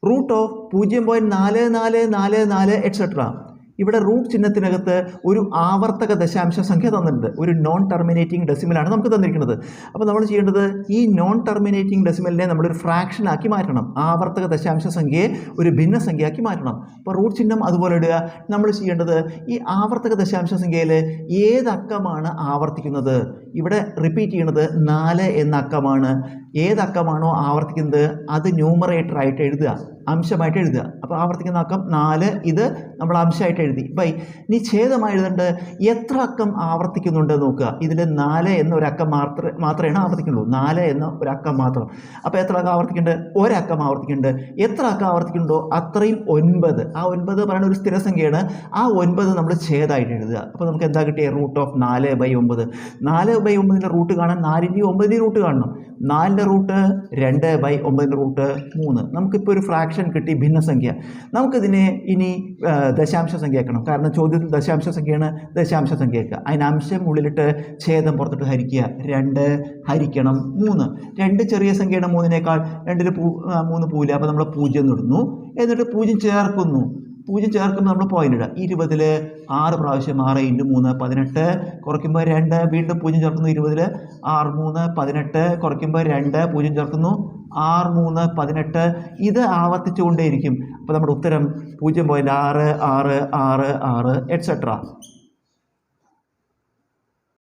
Root of 0.4444 etcetera. ഇവിടെ root ചിഹ്നത്തിനകത്ത് ഒരു ആവർത്തക ദശാംശ സംഖ്യ തന്നിട്ടുണ്ട്. ഒരു നോൺ ടെർമിനേറ്റിംഗ് ഡെസിമലാണ് നമുക്ക് തന്നിരിക്കുന്നത്. അപ്പോൾ നമ്മൾ ചെയ്യേണ്ടത് ഈ നോൺ ടെർമിനേറ്റിംഗ് ഡെസിമലിനെ നമ്മളൊരു ഫ്രാക്ഷനാക്കി മാറ്റണം. ആവർത്തക ദശാംശ സംഖ്യയെ ഒരു ഭിന്നസംഖ്യയാക്കി മാറ്റണം. അപ്പോൾ റൂട്ട് ചിഹ്നം അതുപോലെ ഇടുക. നമ്മൾ ചെയ്യേണ്ടത് ഈ ആവർത്തക ദശാംശ സംഖ്യയിൽ ഏതക്കമാണ് ആവർത്തിക്കുന്നത്? ഇവിടെ റിപ്പീറ്റ് ചെയ്യണത് 4 എന്ന അക്കമാണ്. ഏതക്കമാണോ ആവർത്തിക്കുന്നത് അത് ന്യൂമറേറ്റർ ആയിട്ട് എഴുതുക, അംശമായിട്ട് എഴുതുക. അപ്പോൾ ആവർത്തിക്കുന്ന അക്കം 4, ഇത് നമ്മൾ അംശമായിട്ട് എഴുതി. ഇനി ഛേദമായി എഴുതേണ്ടത് എത്ര അക്കം ആവർത്തിക്കുന്നുണ്ട് നോക്കുക. ഇതിൽ 4 എന്ന ഒരക്കം മാത്രമേ ആവർത്തിക്കുന്നുള്ളൂ. 4 എന്ന ഒരക്കം മാത്രം. അപ്പോൾ എത്ര അക്കം ആവർത്തിക്കുന്നുണ്ട്? ഒരക്കം ആവർത്തിക്കുന്നുണ്ട്. എത്ര അക്കം ആവർത്തിക്കുന്നുണ്ടോ അത്രയും 9. ആ 9 പറയുന്ന ഒരു സ്ഥിരസംഖ്യയാണ്. ആ 9 നമ്മൾ ഛേദമായിട്ട് എഴുതുക. അപ്പോൾ നമുക്ക് എന്താ കിട്ടിയത്? Root of 4/9. 4/9 റൂട്ട് കാണാൻ 4ൻ്റെയും 9ൻ്റെയും റൂട്ട് കാണണം. 4ൻ്റെ റൂട്ട് 2/9 റൂട്ട് 3. നമുക്കിപ്പോൾ ഒരു ഫ്രാക്ഷൻ കിട്ടി, ഭിന്നസംഖ്യ. നമുക്കിതിനെ ഇനി ദശാംശ സംഖ്യ ആക്കണം. കാരണം ചോദ്യത്തിൽ ദശാംശ സംഖ്യയാണ്. ദശാംശ സംഖ്യ ആക്കുക. അതിന് അംശം ഉള്ളിലിട്ട് ഛേദം പുറത്തിട്ട് ഹരിക്കുക. 2 ഹരിക്കണം 3. 2 ചെറിയ സംഖ്യയാണ് 3നേക്കാൾ. 2ൽ 3 പൂല. അപ്പോൾ നമ്മൾ 0 ഇടുന്നു. എന്നിട്ട് 0 ചേർക്കുന്നു. 0 ചേർക്കുമ്പോൾ നമ്മൾ പോയിന്റ് ഇടുക. 20ൽ 6 പ്രാവശ്യം 6 × 3 18. കുറയ്ക്കുമ്പോൾ 2. വീണ്ടും 0 ചേർക്കുന്നു. 20ൽ 6 3 18. കുറയ്ക്കുമ്പോൾ 2. 0 ചേർക്കുന്നു. 6 3 18. ഇത് ആവർത്തിച്ചുകൊണ്ടേയിരിക്കും. അപ്പോൾ നമ്മുടെ ഉത്തരം 0.6666 എക്സെട്ര.